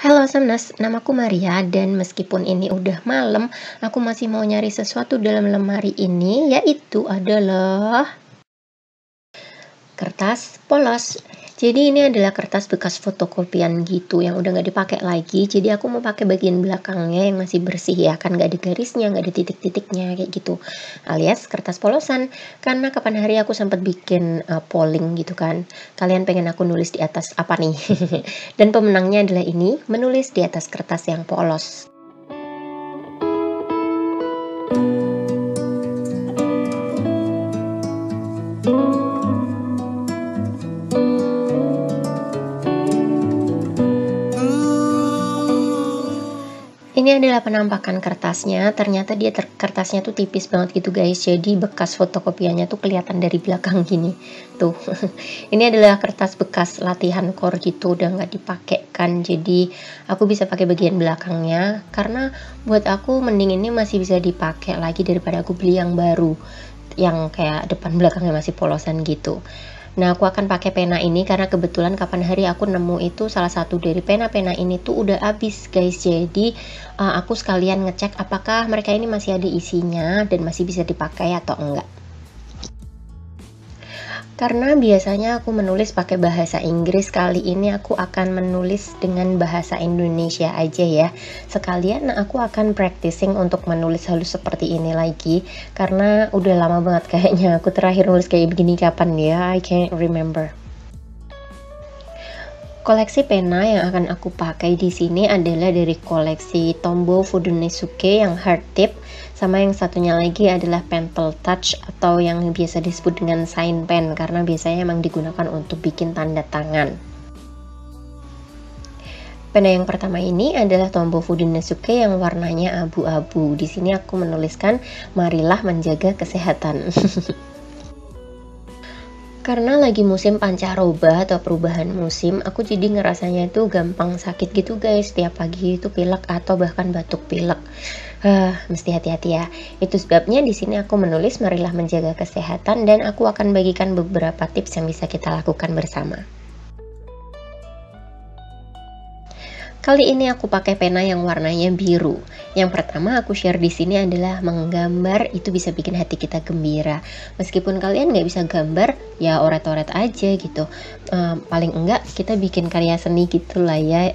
Halo Samnas, namaku Maria dan meskipun ini udah malam, aku masih mau nyari sesuatu dalam lemari ini, yaitu adalah kertas polos. Jadi ini adalah kertas bekas fotokopian gitu yang udah nggak dipakai lagi. Jadi aku mau pakai bagian belakangnya yang masih bersih ya, kan nggak ada garisnya, nggak ada titik-titiknya kayak gitu. Alias kertas polosan. Karena kapan hari aku sempat bikin polling gitu kan. Kalian pengen aku nulis di atas apa nih? Dan pemenangnya adalah ini, menulis di atas kertas yang polos. Ini adalah penampakan kertasnya, ternyata kertasnya tuh tipis banget gitu guys, jadi bekas fotokopiannya tuh kelihatan dari belakang gini tuh. Ini adalah kertas bekas latihan core gitu, udah nggak dipakai kan, jadi aku bisa pakai bagian belakangnya karena buat aku mending ini masih bisa dipakai lagi daripada aku beli yang baru yang kayak depan belakangnya masih polosan gitu. Nah, aku akan pakai pena ini karena kebetulan kapan hari aku nemu itu salah satu dari pena-pena ini tuh udah habis guys. Jadi aku sekalian ngecek apakah mereka ini masih ada isinya dan masih bisa dipakai atau enggak. Karena biasanya aku menulis pakai bahasa Inggris, kali ini aku akan menulis dengan bahasa Indonesia aja ya. Sekalian aku akan practicing untuk menulis halus seperti ini lagi, karena udah lama banget kayaknya aku terakhir nulis kayak begini kapan ya, I can't remember. Koleksi pena yang akan aku pakai di sini adalah dari koleksi Tombow Fudonesuke yang hard tip, sama yang satunya lagi adalah Pentel Touch atau yang biasa disebut dengan sign pen karena biasanya emang digunakan untuk bikin tanda tangan. Pena yang pertama ini adalah Tombow Fudonesuke yang warnanya abu-abu. Di sini aku menuliskan marilah menjaga kesehatan. Karena lagi musim pancaroba atau perubahan musim, aku jadi ngerasanya itu gampang sakit gitu guys. Tiap pagi itu pilek atau bahkan batuk pilek. Mesti hati-hati ya. Itu sebabnya di sini aku menulis marilah menjaga kesehatan dan aku akan bagikan beberapa tips yang bisa kita lakukan bersama. Kali ini aku pakai pena yang warnanya biru. Yang pertama aku share di sini adalah menggambar itu bisa bikin hati kita gembira. Meskipun kalian nggak bisa gambar, ya oret-oret aja gitu. Paling enggak kita bikin karya seni gitulah ya.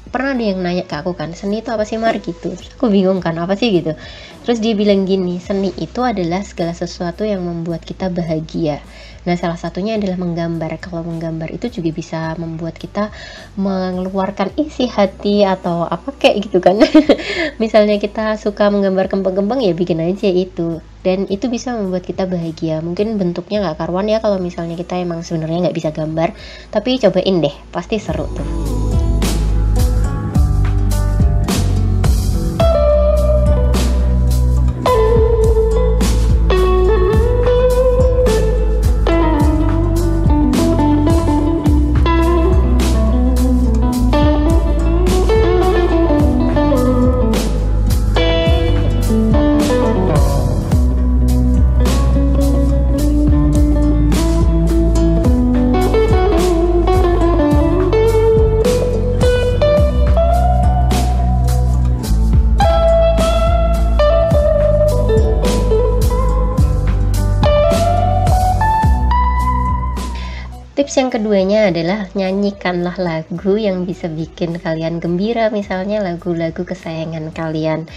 Pernah ada yang nanya ke aku kan, seni itu apa sih Mar gitu. Terus aku bingung kan apa sih gitu. Terus dia bilang gini, seni itu adalah segala sesuatu yang membuat kita bahagia. Nah, salah satunya adalah menggambar. Kalau menggambar itu juga bisa membuat kita mengeluarkan isi hati atau apa kayak gitu kan. Misalnya kita suka menggambar kembang-kembang ya bikin aja itu. Dan itu bisa membuat kita bahagia. Mungkin bentuknya nggak karuan ya kalau misalnya kita emang sebenarnya nggak bisa gambar. Tapi cobain deh, pasti seru tuh. Tips yang keduanya adalah nyanyikanlah lagu yang bisa bikin kalian gembira, misalnya lagu-lagu kesayangan kalian.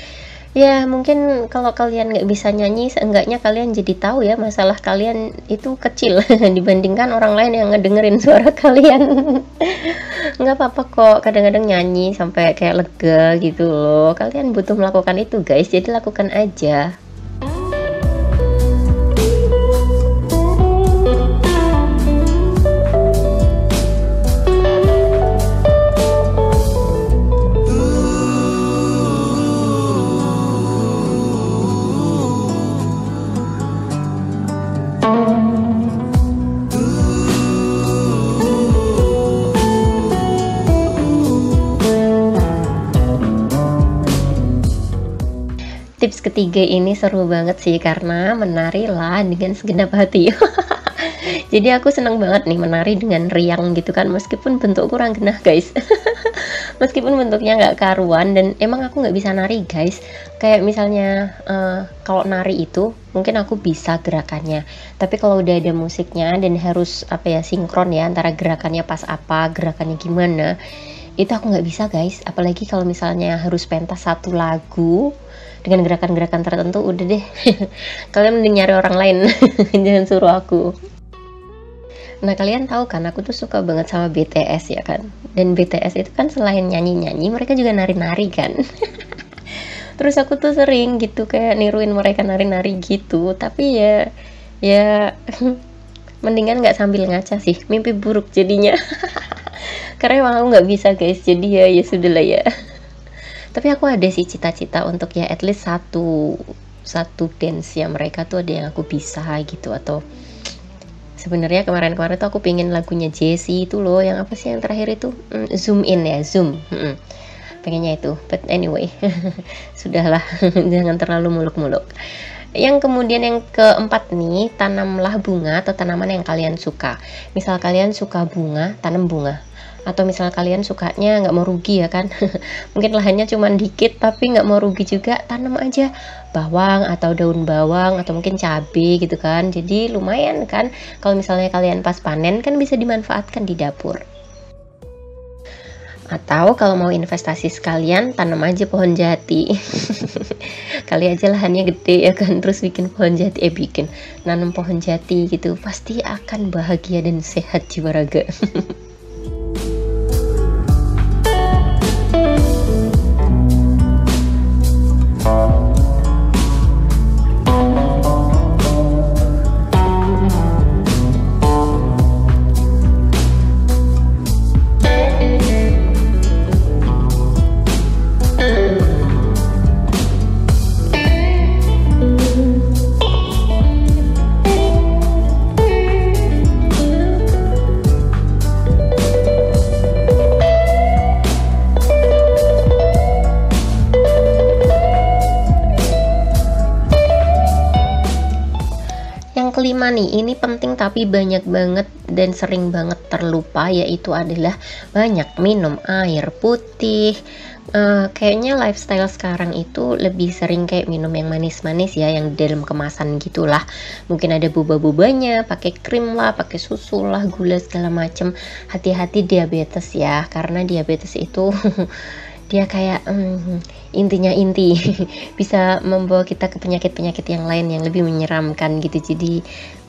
Ya mungkin kalau kalian nggak bisa nyanyi, seenggaknya kalian jadi tahu ya masalah kalian itu kecil dibandingkan orang lain yang ngedengerin suara kalian. Nggak apa-apa kok, kadang-kadang nyanyi sampai kayak lega gitu loh. Kalian butuh melakukan itu guys, jadi lakukan aja. Tips ketiga ini seru banget sih karena menarilah dengan segenap hati. Jadi aku seneng banget nih menari dengan riang gitu kan, meskipun bentuk kurang genah guys. Meskipun bentuknya nggak karuan dan emang aku nggak bisa nari guys. Kayak misalnya kalau nari itu mungkin aku bisa gerakannya, tapi kalau udah ada musiknya dan harus apa ya, sinkron ya antara gerakannya pas apa, gerakannya gimana, itu aku nggak bisa guys. Apalagi kalau misalnya harus pentas satu lagu dengan gerakan-gerakan tertentu, udah deh. Kalian mending nyari orang lain. Jangan suruh aku. Nah, kalian tahu kan aku tuh suka banget sama BTS ya kan. Dan BTS itu kan selain nyanyi-nyanyi, mereka juga nari-nari kan. Terus aku tuh sering gitu kayak niruin mereka nari-nari gitu. Tapi ya mendingan nggak sambil ngaca sih. Mimpi buruk jadinya. Karena emang aku nggak bisa guys. Jadi ya sudah lah ya. Tapi aku ada sih cita-cita untuk ya at least satu dance ya mereka tuh ada yang aku bisa gitu. Atau sebenarnya kemarin-kemarin tuh aku pingin lagunya Jessie itu loh, yang apa sih yang terakhir itu, zoom in ya, zoom, pengennya itu. But anyway, sudahlah. Jangan terlalu muluk-muluk. Yang kemudian yang keempat nih, tanamlah bunga atau tanaman yang kalian suka. Misal kalian suka bunga, tanam bunga. Atau misal kalian sukanya nggak mau rugi ya kan, mungkin lahannya cuma dikit tapi nggak mau rugi juga, tanam aja bawang atau daun bawang atau mungkin cabai gitu kan. Jadi lumayan kan kalau misalnya kalian pas panen kan bisa dimanfaatkan di dapur. Atau kalau mau investasi sekalian, tanam aja pohon jati. Kali aja lahannya gede ya kan, terus bikin pohon jati, nanam pohon jati gitu, pasti akan bahagia dan sehat jiwa raga. Kelima nih, ini penting tapi banyak banget dan sering banget terlupa, yaitu adalah banyak minum air putih. Kayaknya lifestyle sekarang itu lebih sering kayak minum yang manis-manis ya, yang dalam kemasan gitulah. Mungkin ada boba-bobanya, pakai krim lah, pakai susu lah, gula segala macem. Hati-hati diabetes ya, karena diabetes itu dia kayak intinya inti bisa membawa kita ke penyakit-penyakit yang lain yang lebih menyeramkan gitu. Jadi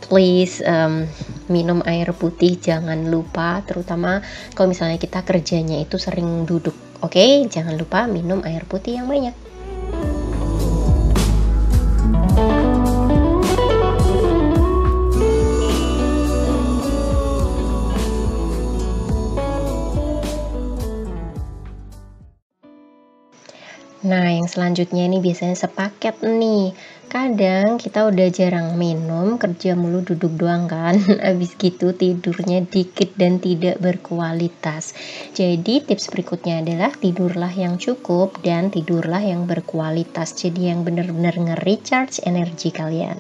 please minum air putih jangan lupa, terutama kalau misalnya kita kerjanya itu sering duduk. Oke, jangan lupa minum air putih yang banyak. Nah, yang selanjutnya ini biasanya sepaket nih. Kadang kita udah jarang minum, kerja mulu duduk doang kan. Abis gitu tidurnya dikit dan tidak berkualitas. Jadi tips berikutnya adalah tidurlah yang cukup dan tidurlah yang berkualitas. Jadi yang benar-benar nge-recharge energi kalian.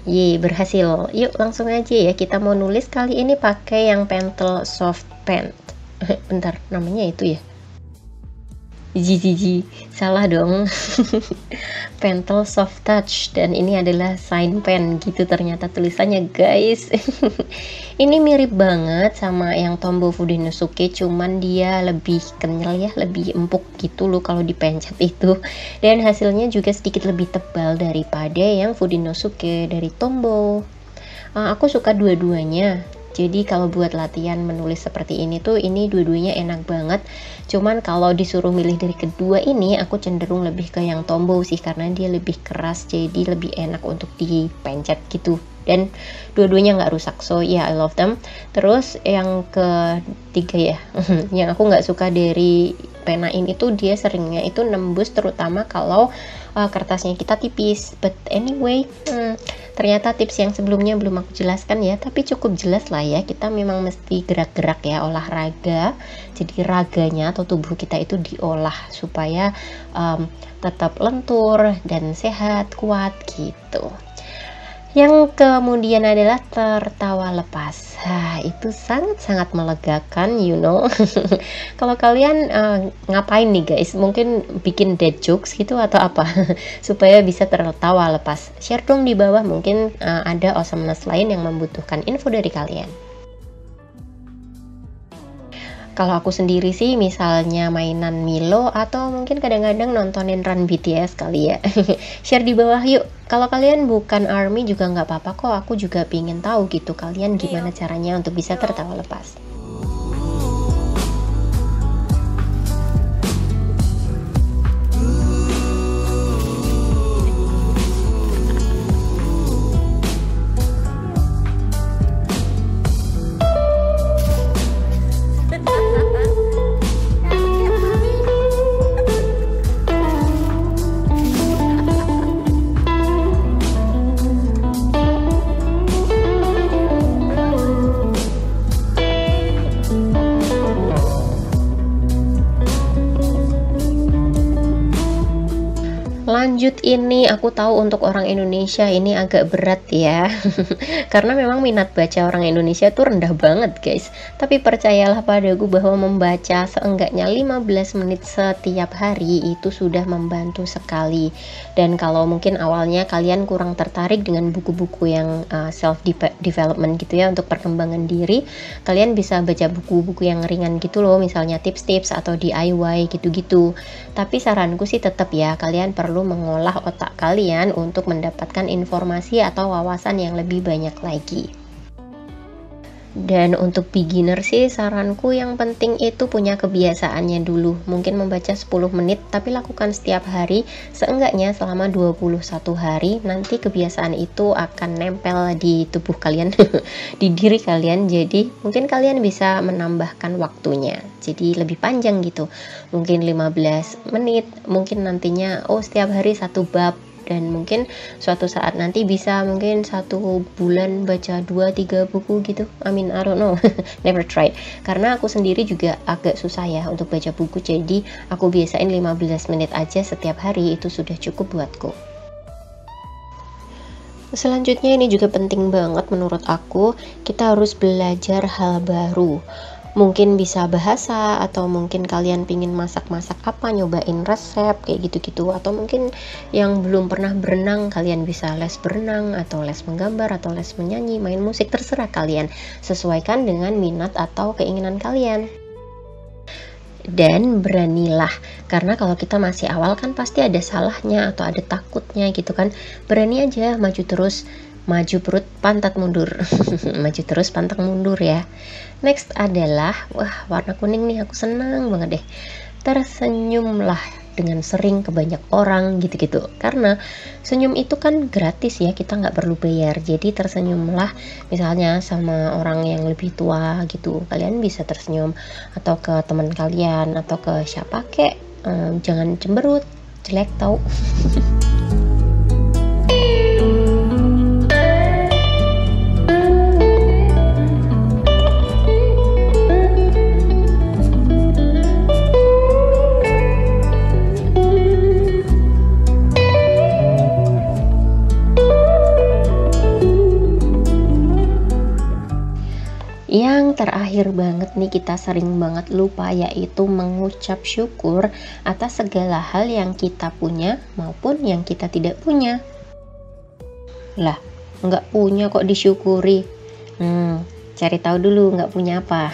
Ye, berhasil. Yuk langsung aja ya, kita mau nulis kali ini pakai yang Pentel Soft Pen. Bentar, namanya itu ya? Jiji, salah dong. Pentel Soft Touch, dan ini adalah sign pen gitu ternyata tulisannya guys. Ini mirip banget sama yang Tombow Fudenosuke, cuman dia lebih kenyal ya, lebih empuk gitu loh kalau dipencet itu. Dan hasilnya juga sedikit lebih tebal daripada yang Fudenosuke dari Tombow. Aku suka dua-duanya. Jadi kalau buat latihan menulis seperti ini tuh, ini dua-duanya enak banget. Cuman kalau disuruh milih dari kedua ini, aku cenderung lebih ke yang Tombow sih, karena dia lebih keras, jadi lebih enak untuk dipencet gitu. Dan dua-duanya nggak rusak, so yeah, I love them. Terus yang ketiga ya, yang aku nggak suka dari pena ini tuh, dia seringnya itu nembus, terutama kalau kertasnya kita tipis. But anyway, Ternyata tips yang sebelumnya belum aku jelaskan ya, tapi cukup jelas lah ya. Kita memang mesti gerak-gerak ya, olahraga. Jadi raganya atau tubuh kita itu diolah supaya tetap lentur dan sehat, kuat gitu. Yang kemudian adalah tertawa lepas. Itu sangat-sangat melegakan, you know. Kalau kalian ngapain nih guys? Mungkin bikin dead jokes gitu atau apa? Supaya bisa tertawa lepas. Share dong di bawah, mungkin ada awesomeness lain yang membutuhkan info dari kalian. Kalau aku sendiri sih misalnya mainan Milo atau mungkin kadang-kadang nontonin Run BTS kali ya. Share di bawah yuk. Kalau kalian bukan ARMY juga nggak apa-apa kok, aku juga pingin tahu gitu kalian gimana caranya untuk bisa tertawa lepas. Lanjut ini, aku tahu untuk orang Indonesia ini agak berat ya. Karena memang minat baca orang Indonesia tuh rendah banget guys. Tapi percayalah padaku bahwa membaca seenggaknya 15 menit setiap hari itu sudah membantu sekali. Dan kalau mungkin awalnya kalian kurang tertarik dengan buku-buku yang self development gitu ya, untuk perkembangan diri, kalian bisa baca buku-buku yang ringan gitu loh, misalnya tips-tips atau DIY gitu-gitu. Tapi saranku sih tetap ya, kalian perlu mengolah otak kalian untuk mendapatkan informasi atau wawasan yang lebih banyak lagi. Dan untuk beginner sih saranku yang penting itu punya kebiasaannya dulu. Mungkin membaca 10 menit tapi lakukan setiap hari seenggaknya selama 21 hari. Nanti kebiasaan itu akan nempel di tubuh kalian, di diri kalian. Jadi mungkin kalian bisa menambahkan waktunya. Jadi lebih panjang gitu. Mungkin 15 menit, mungkin nantinya setiap hari 1 bab. Dan mungkin suatu saat nanti bisa mungkin 1 bulan baca 2-3 buku gitu. I don't know. Never tried. Karena aku sendiri juga agak susah ya untuk baca buku. Jadi aku biasain 15 menit aja setiap hari, itu sudah cukup buatku. Selanjutnya ini juga penting banget menurut aku. Kita harus belajar hal baru. Mungkin bisa bahasa, atau mungkin kalian pingin masak-masak apa, nyobain resep kayak gitu-gitu, atau mungkin yang belum pernah berenang, kalian bisa les berenang atau les menggambar atau les menyanyi, main musik, terserah kalian, sesuaikan dengan minat atau keinginan kalian. Dan beranilah, karena kalau kita masih awal kan pasti ada salahnya atau ada takutnya gitu kan. Berani aja, maju terus, maju perut pantat mundur. Maju terus pantang mundur ya. Next adalah warna kuning nih, aku senang banget deh. Tersenyumlah dengan sering ke banyak orang gitu-gitu, karena senyum itu kan gratis ya, kita nggak perlu bayar. Jadi tersenyumlah misalnya sama orang yang lebih tua gitu, kalian bisa tersenyum, atau ke teman kalian atau ke siapa kek. Jangan cemberut, jelek tau. Yang terakhir banget nih, kita sering banget lupa, yaitu mengucap syukur atas segala hal yang kita punya maupun yang kita tidak punya. Lah, nggak punya kok disyukuri? Cari tahu dulu nggak punya apa.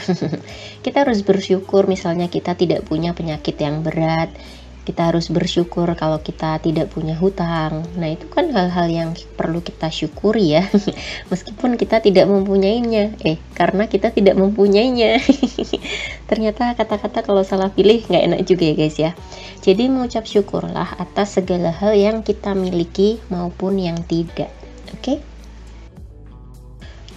Kita harus bersyukur misalnya kita tidak punya penyakit yang berat. Kita harus bersyukur kalau kita tidak punya hutang. Nah, itu kan hal-hal yang perlu kita syukuri ya. Meskipun kita tidak mempunyainya. Karena kita tidak mempunyainya. Ternyata kata-kata kalau salah pilih nggak enak juga ya guys ya. Jadi mengucap syukurlah atas segala hal yang kita miliki maupun yang tidak. Oke?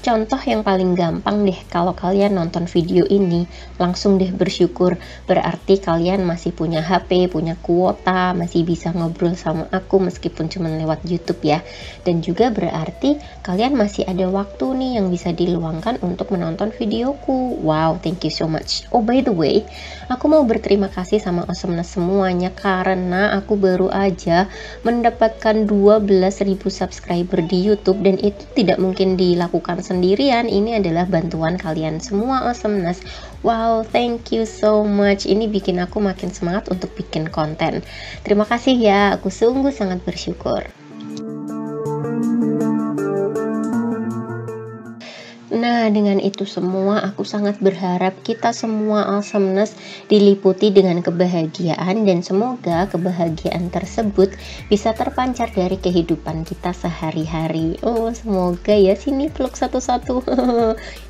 contoh yang paling gampang deh, kalau kalian nonton video ini langsung deh bersyukur, berarti kalian masih punya HP, punya kuota, masih bisa ngobrol sama aku meskipun cuma lewat YouTube ya. Dan juga berarti kalian masih ada waktu nih yang bisa diluangkan untuk menonton videoku. Wow, thank you so much. Oh by the way, aku mau berterima kasih sama Awesomeness semuanya karena aku baru aja mendapatkan 12.000 subscriber di YouTube, dan itu tidak mungkin dilakukan sendirian. Ini adalah bantuan kalian semua Awesomeness. Wow, thank you so much. Ini bikin aku makin semangat untuk bikin konten. Terima kasih ya, aku sungguh sangat bersyukur. Nah, dengan itu semua aku sangat berharap kita semua Awesomeness diliputi dengan kebahagiaan, dan semoga kebahagiaan tersebut bisa terpancar dari kehidupan kita sehari-hari. Oh, semoga ya. Sini peluk satu-satu.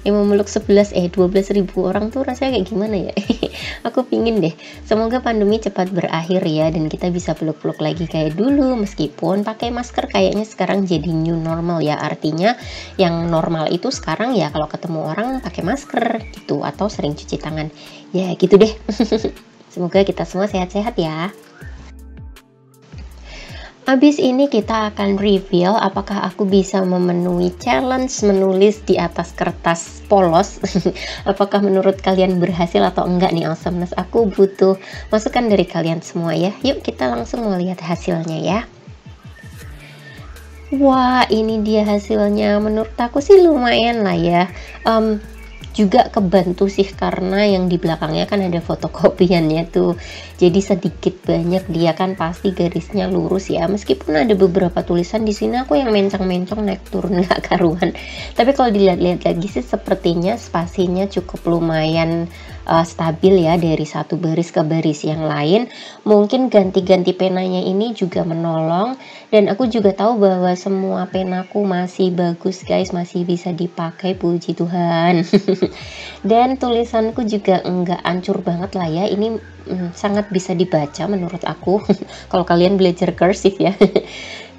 Yang memeluk 12.000 orang tuh rasanya kayak gimana ya? Aku pingin deh, semoga pandemi cepat berakhir ya, dan kita bisa peluk-peluk lagi kayak dulu. Meskipun pakai masker kayaknya sekarang jadi new normal ya, artinya yang normal itu sekarang ya kalau ketemu orang pakai masker gitu, atau sering cuci tangan ya gitu deh. Semoga kita semua sehat-sehat ya. Abis ini kita akan reveal apakah aku bisa memenuhi challenge menulis di atas kertas polos. Apakah menurut kalian berhasil atau enggak nih Awesomeness? Aku butuh masukan dari kalian semua ya. Yuk kita langsung melihat hasilnya ya. Wah, ini dia hasilnya. Menurut aku sih lumayan lah ya. Juga kebantu sih karena yang di belakangnya kan ada fotokopiannya tuh. Jadi sedikit banyak dia kan pasti garisnya lurus ya. Meskipun ada beberapa tulisan di sini aku yang mencong-mencong naik turun nggak karuan. Tapi kalau dilihat-lihat lagi sih sepertinya spasinya cukup lumayan stabil ya, dari satu baris ke baris yang lain. Mungkin ganti-ganti penanya ini juga menolong, dan aku juga tahu bahwa semua penaku masih bagus guys, masih bisa dipakai, puji Tuhan. Dan tulisanku juga enggak hancur banget lah ya, ini sangat bisa dibaca menurut aku. Kalau kalian belajar cursive ya.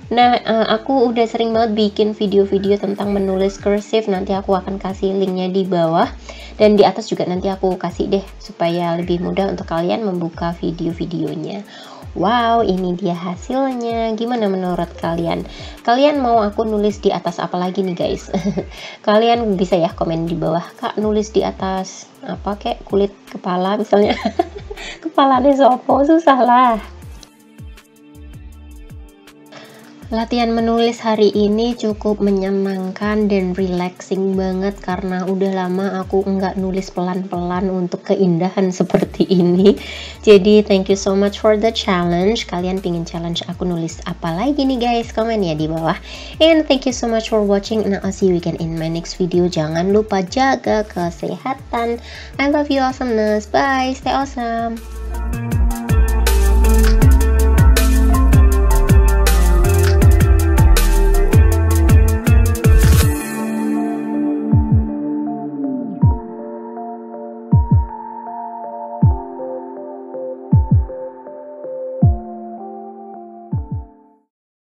Nah, aku udah sering banget bikin video-video tentang menulis cursive. Nanti aku akan kasih linknya di bawah, dan di atas juga nanti aku kasih deh supaya lebih mudah untuk kalian membuka video-videonya. Wow, ini dia hasilnya. Gimana menurut kalian? Kalian mau aku nulis di atas apa lagi nih guys? Kalian bisa ya komen di bawah, Kak nulis di atas apa, kayak kulit kepala misalnya. Kepalanya sopo, susah lah. Latihan menulis hari ini cukup menyenangkan dan relaxing banget karena udah lama aku nggak nulis pelan-pelan untuk keindahan seperti ini. Jadi thank you so much for the challenge. Kalian pingin challenge aku nulis apa lagi nih guys? Komen ya di bawah. And thank you so much for watching, and I'll see you again in my next video. Jangan lupa jaga kesehatan. I love you Awesomeness. Bye, stay awesome.